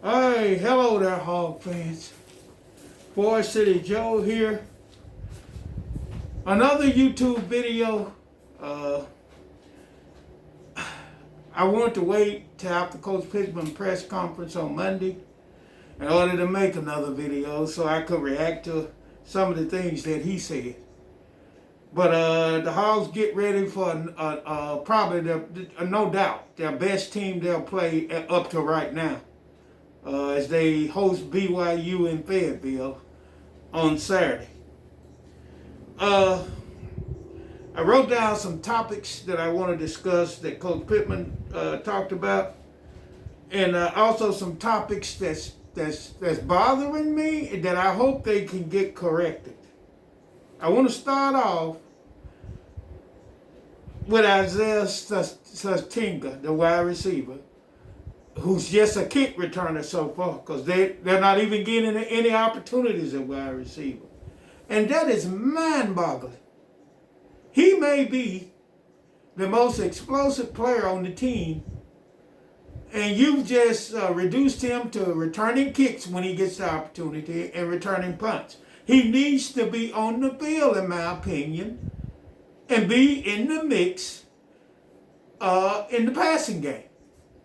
Hey, hello there, Hog fans. Forest City Joe here. Another YouTube video. I wanted to wait till after Coach Pittman's press conference on Monday in order to make another video so I could react to some of the things that he said. But the Hogs get ready for probably, no doubt, their best team they'll play up to right now. As they host BYU in Fayetteville on Saturday. I wrote down some topics that I want to discuss that Coach Pittman talked about, and also some topics that's bothering me that I hope they can get corrected. I want to start off with Isaiah Stinga, the wide receiver, who's just a kick returner so far, because they're not even getting any opportunities at wide receiver. And that is mind-boggling. He may be the most explosive player on the team, and you've just reduced him to returning kicks when he gets the opportunity and returning punts. He needs to be on the field, in my opinion, and be in the mix in the passing game.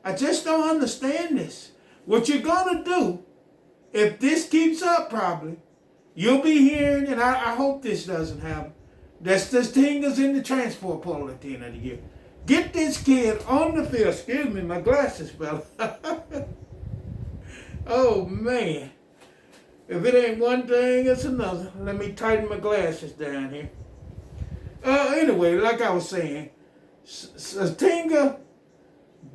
I just don't understand this. What you're going to do, if this keeps up probably, you'll be hearing, and I hope this doesn't happen, that's the Stinga's in the transfer portal at the end of the year. Get this kid on the field. Excuse me, my glasses fell. Oh, man. If it ain't one thing, it's another. Let me tighten my glasses down here. Anyway, like I was saying, Stinga,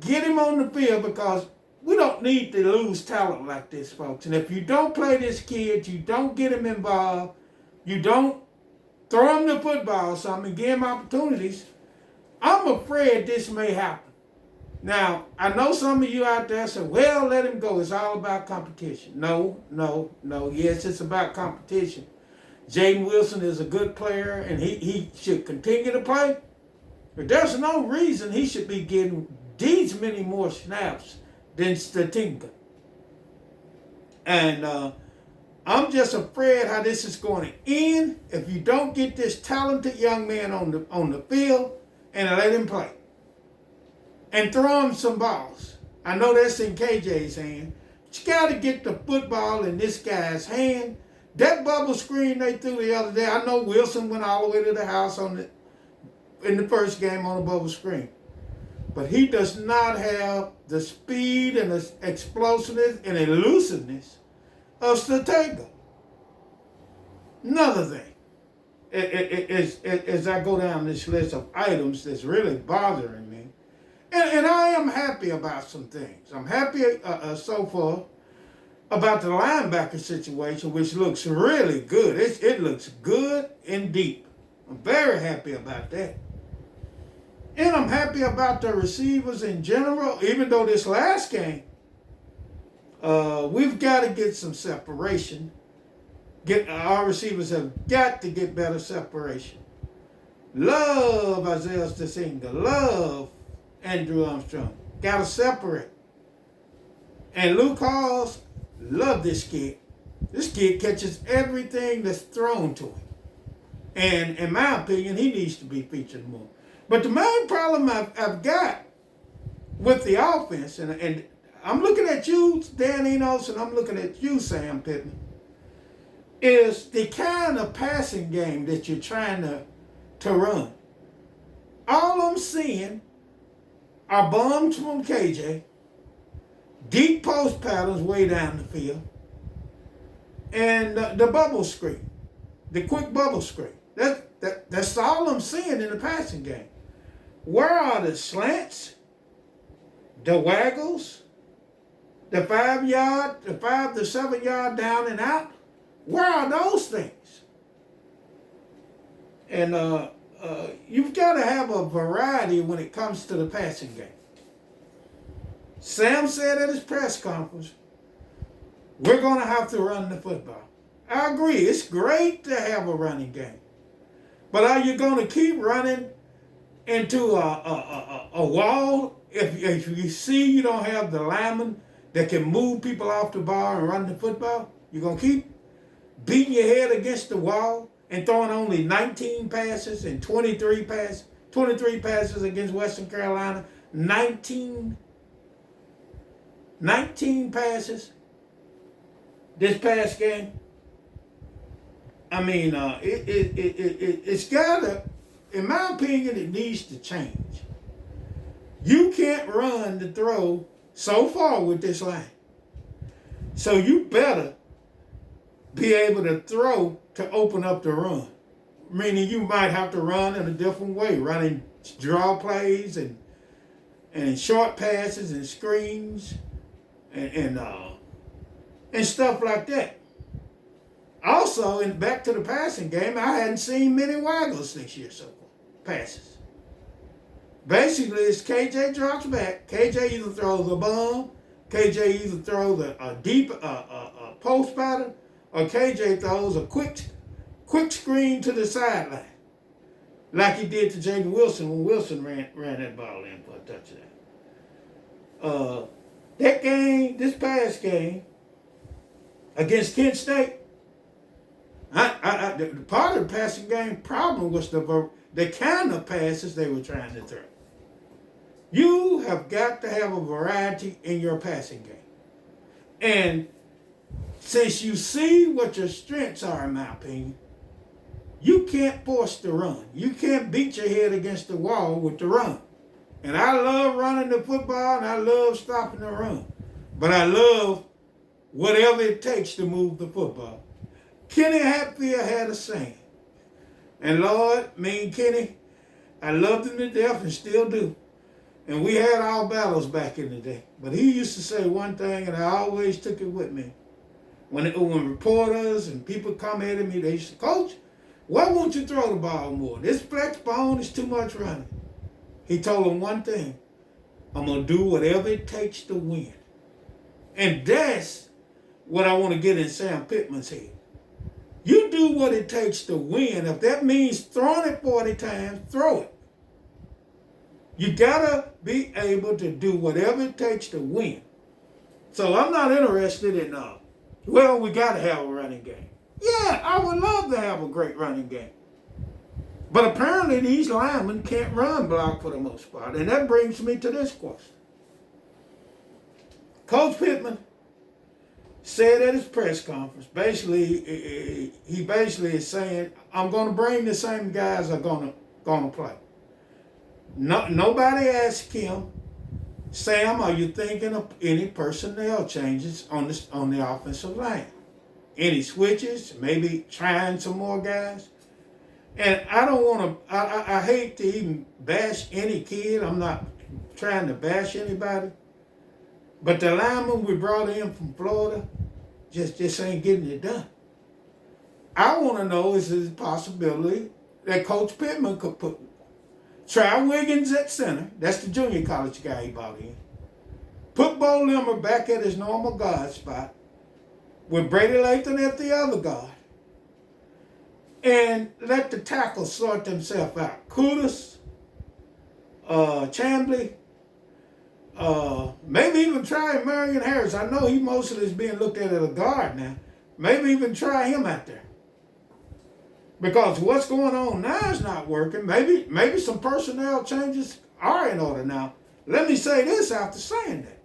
get him on the field, because we don't need to lose talent like this, folks. And if you don't play this kid, you don't get him involved, you don't throw him the football or something, give him opportunities, I'm afraid this may happen. Now, I know some of you out there say, well, let him go. It's all about competition. No. Yes, it's about competition. Jaden Wilson is a good player, and he should continue to play. But there's no reason he should be getting these many more snaps than Stinga. And I'm just afraid how this is going to end if you don't get this talented young man on the field and let him play. And throw him some balls. I know that's in KJ's hand, but you got to get the football in this guy's hand. That bubble screen they threw the other day, I know Wilson went all the way to the house in the first game on a bubble screen. But he does not have the speed and the explosiveness and elusiveness of Stinga. Another thing, as I go down this list of items that's really bothering me, and I am happy about some things. I'm happy so far about the linebacker situation, which looks really good. It looks good and deep. I'm very happy about that. And I'm happy about the receivers in general, even though this last game, we've got to get some separation. Our receivers have got to get better separation. Love Isaiah Stinga. Love Andrew Armstrong. Got to separate. And Luke Halls, love this kid. This kid catches everything that's thrown to him. And in my opinion, he needs to be featured more. But the main problem I've got with the offense, and I'm looking at you, Dan Enos, and I'm looking at you, Sam Pittman, is the kind of passing game that you're trying to run. All I'm seeing are bombs from KJ, deep post patterns way down the field, and the bubble screen, the quick bubble screen. That's all I'm seeing in the passing game. Where are the slants, the waggles, the 5 to 7 yard down and out? Where are those things? And you've got to have a variety when it comes to the passing game. Sam said at his press conference, we're going to have to run the football. I agree. It's great to have a running game. But are you going to keep running into a wall if you see you don't have the lineman that can move people off the ball and run the football? You're going to keep beating your head against the wall and throwing only 19 passes and 23 passes against Western Carolina? 19 passes this past game? I mean, it's got to, in my opinion, it needs to change. You can't run the throw so far with this line. So you better be able to throw to open up the run. Meaning you might have to run in a different way, running draw plays and short passes and screens and stuff like that. Also, back to the passing game, I hadn't seen many waggles this year so far. Passes. Basically, it's KJ drops back. KJ either throws a bomb, KJ either throws a deep post pattern, or KJ throws a quick screen to the sideline, like he did to Jaden Wilson when Wilson ran that ball in for a touchdown. That game, this past game against Kent State, the part of the passing game problem was the kind of passes they were trying to throw. You have got to have a variety in your passing game. And since you see what your strengths are, in my opinion, you can't force the run. You can't beat your head against the wall with the run. And I love running the football and I love stopping the run. But I love whatever it takes to move the football. Kenny Hatfield had a saying. And Lord, me and Kenny, I loved him to death and still do. And we had our battles back in the day. But he used to say one thing, and I always took it with me. When reporters and people come at me, they used to, Coach, why won't you throw the ball more? This flex bone is too much running. He told them one thing. I'm going to do whatever it takes to win. And that's what I want to get in Sam Pittman's head. You do what it takes to win. If that means throwing it 40 times, throw it. You gotta be able to do whatever it takes to win. So I'm not interested in, well, we gotta have a running game. Yeah, I would love to have a great running game. But apparently these linemen can't run block for the most part. And that brings me to this question. Coach Pittman said at his press conference, he basically is saying, I'm going to bring the same guys are going to play. Nobody asked him, Sam, are you thinking of any personnel changes on the offensive line? Any switches? Maybe trying some more guys? And I don't want to, I hate to even bash any kid. I'm not trying to bash anybody. But the lineman we brought in from Florida just ain't getting it done. I want to know, is there a possibility that Coach Pittman could try Wiggins at center? That's the junior college guy he brought in. Put Bo Limmer back at his normal guard spot with Brady Lathan at the other guard. And let the tackles sort themselves out. Kudus, Chambly, maybe even try Marion Harris. I know he mostly is being looked at as a guard now. Maybe even try him out there. Because what's going on now is not working. Maybe some personnel changes are in order now. Let me say this after saying that.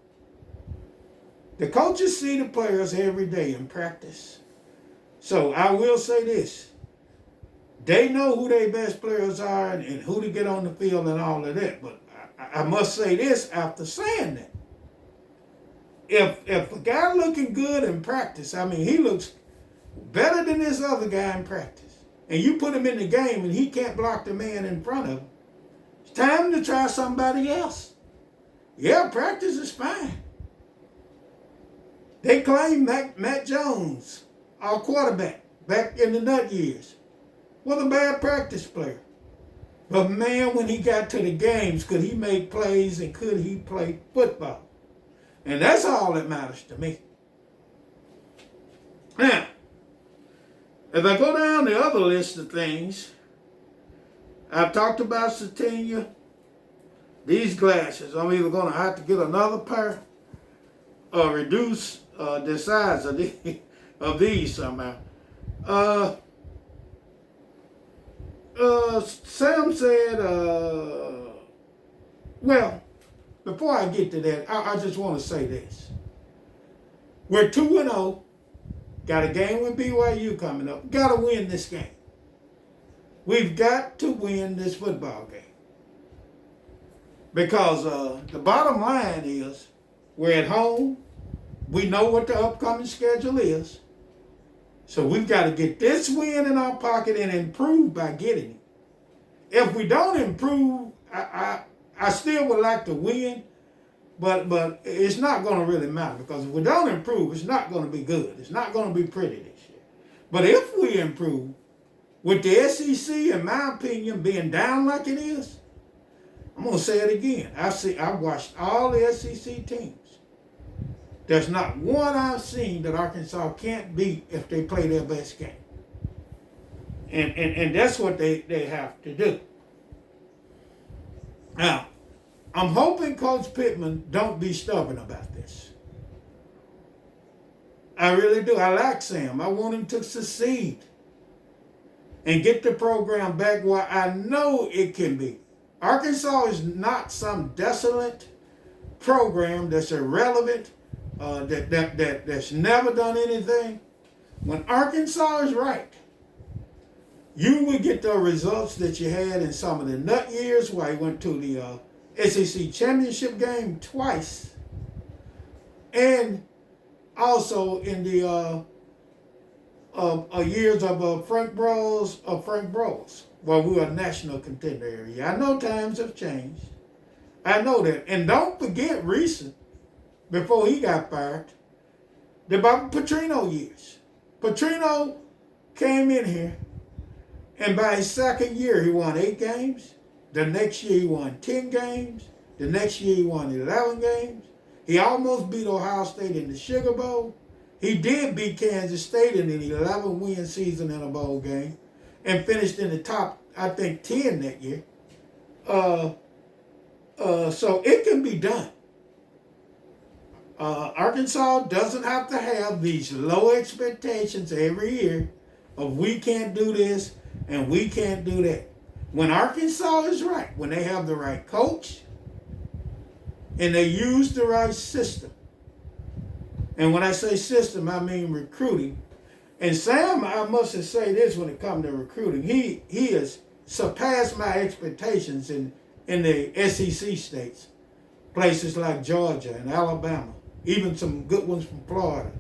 The coaches see the players every day in practice. So I will say this. They know who their best players are and who to get on the field and all of that. But I must say this after saying that. If a guy looking good in practice, I mean, he looks better than this other guy in practice, and you put him in the game and he can't block the man in front of him, it's time to try somebody else. Yeah, practice is fine. They claim Matt Jones, our quarterback, back in the nut years, was a bad practice player. But man, when he got to the games, could he make plays and could he play football? And that's all that matters to me. Now, if I go down the other list of things, I've talked about Stinga, these glasses. I'm either going to have to get another pair reduce the size of these somehow. Sam said, well, before I get to that, I just want to say this. We're 2-0. Got a game with BYU coming up. Got to win this game. We've got to win this football game. Because the bottom line is, we're at home. We know what the upcoming schedule is. So we've got to get this win in our pocket and improve by getting it. If we don't improve, I still would like to win, but it's not going to really matter, because if we don't improve, it's not going to be good. It's not going to be pretty this year. But if we improve, with the SEC, in my opinion, being down like it is, I'm going to say it again. I've watched all the SEC teams. There's not one I've seen that Arkansas can't beat if they play their best game. And that's what they have to do. Now, I'm hoping Coach Pittman don't be stubborn about this. I really do. I like Sam. I want him to succeed and get the program back where I know it can be. Arkansas is not some desolate program that's irrelevant, that's never done anything. When Arkansas is right, you will get the results that you had in some of the nut years where he went to the SEC championship game twice, and also in the years of Frank Broyles, where we were a national contender area. I know times have changed. I know that. And don't forget recent, before he got fired, the Bob Petrino years. Petrino came in here, and by his second year, he won 8 games. The next year, he won 10 games. The next year, he won 11 games. He almost beat Ohio State in the Sugar Bowl. He did beat Kansas State in an 11-win season in a bowl game and finished in the top, I think, 10 that year. So it can be done. Arkansas doesn't have to have these low expectations every year of we can't do this and we can't do that. When Arkansas is right, when they have the right coach and they use the right system, and when I say system, I mean recruiting. And Sam, I must say this when it comes to recruiting, he has surpassed my expectations in the SEC states, places like Georgia and Alabama, even some good ones from Florida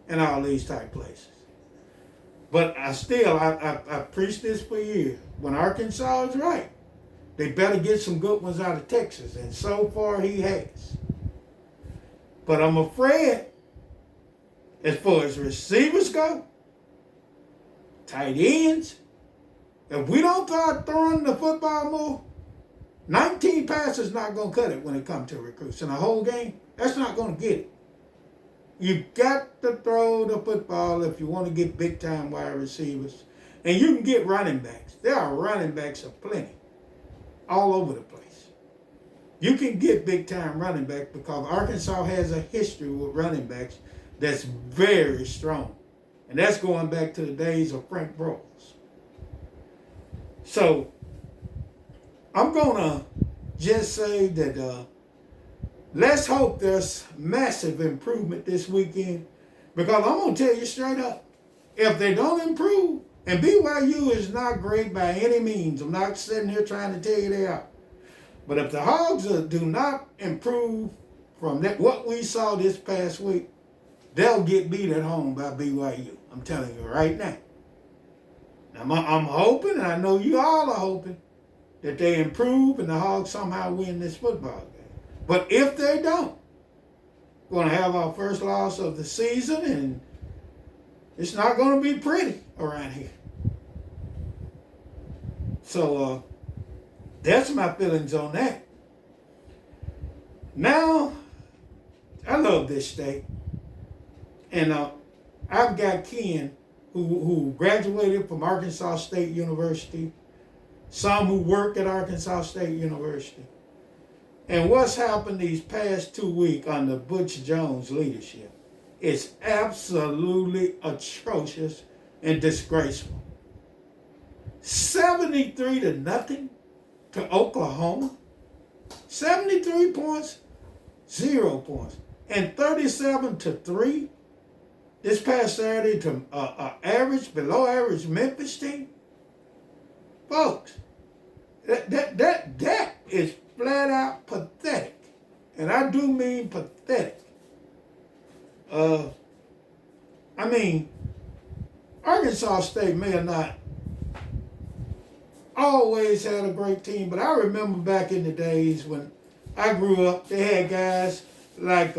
and all these type places. But I preached this for years. When Arkansas is right, they better get some good ones out of Texas, and so far he has. But I'm afraid, as far as receivers go, tight ends, if we don't start throwing the football more, 19 passes not going to cut it when it comes to recruits. In a whole game, that's not going to get it. You got to throw the football if you want to get big-time wide receivers. And you can get running backs. There are running backs aplenty all over the place. You can get big-time running backs because Arkansas has a history with running backs that's very strong. And that's going back to the days of Frank Broyles. So I'm going to just say that let's hope there's massive improvement this weekend, because I'm going to tell you straight up, if they don't improve, and BYU is not great by any means, I'm not sitting here trying to tell you they are, but if the Hogs do not improve from what we saw this past week, they'll get beat at home by BYU. I'm telling you right now. I'm hoping, and I know you all are hoping, that they improve and the Hogs somehow win this football game. But if they don't, we're going to have our first loss of the season, and it's not going to be pretty around here. So that's my feelings on that. Now, I love this state. And I've got Ken who graduated from Arkansas State University, some who work at Arkansas State University. And what's happened these past 2 weeks under Butch Jones' leadership is absolutely atrocious and disgraceful. 73-0 to Oklahoma. 73 points, 0 points. And 37-3 this past Saturday to below average Memphis team. Folks, that is flat out pathetic. And I do mean pathetic. Arkansas State may have not always had a great team, but I remember back in the days when I grew up, they had guys like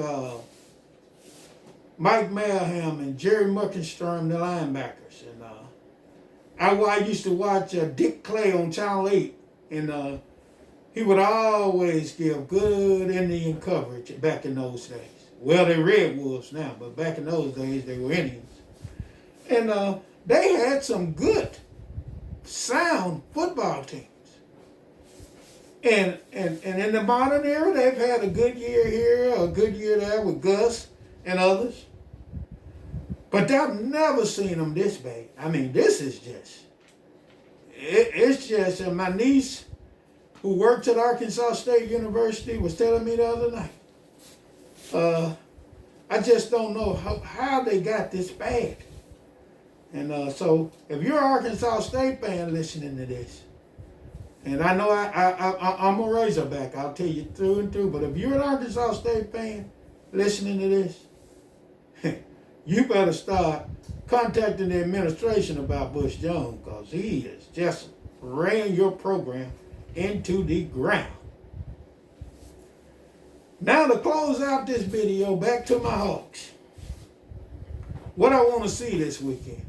Mike Melham and Jerry Muckenstrom, the linebackers. And I used to watch Dick Clay on Channel 8, and he would always give good Indian coverage back in those days. Well, they're Red Wolves now, but back in those days, they were Indians. And they had some good, sound football teams. And in the modern era, they've had a good year here, a good year there with Gus and others. But I've never seen them this bad. I mean, this is just, it's just, and my niece who works at Arkansas State University was telling me the other night, I just don't know how they got this bad. And so if you're an Arkansas State fan listening to this, and I know I'm a Razorback, I'll tell you through and through, but if you're an Arkansas State fan listening to this, you better start contacting the administration about Butch Jones, because he has just ran your program into the ground. Now to close out this video, back to my Hawks. What I want to see this weekend.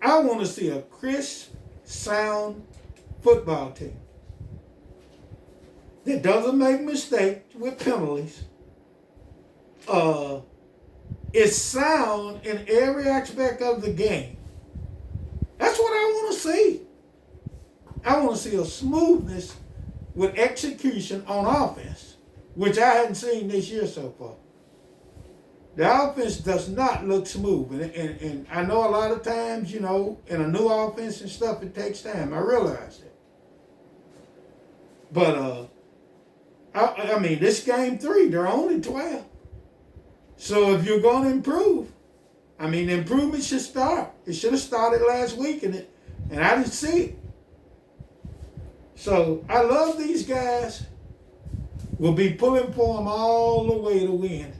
I want to see a crisp, sound football team that doesn't make mistakes with penalties. Is sound in every aspect of the game. That's what I want to see. I want to see a smoothness with execution on offense, which I hadn't seen this year so far. The offense does not look smooth. And I know a lot of times, in a new offense and stuff, it takes time. I realize that. But, this game 3, there are only 12. So if you're going to improve, the improvement should start. It should have started last week, and I didn't see it. So I love these guys. We'll be pulling for them all the way to win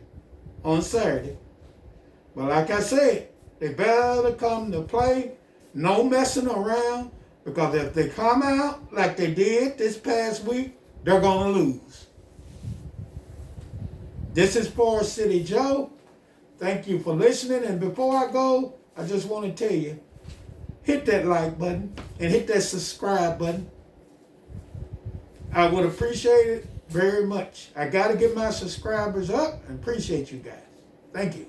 on Saturday. But like I said, they better come to play. No messing around, because if they come out like they did this past week, they're going to lose. This is Forest City Joe. Thank you for listening. And before I go, I just want to tell you, hit that like button and hit that subscribe button. I would appreciate it very much. I got to get my subscribers up and appreciate you guys. Thank you.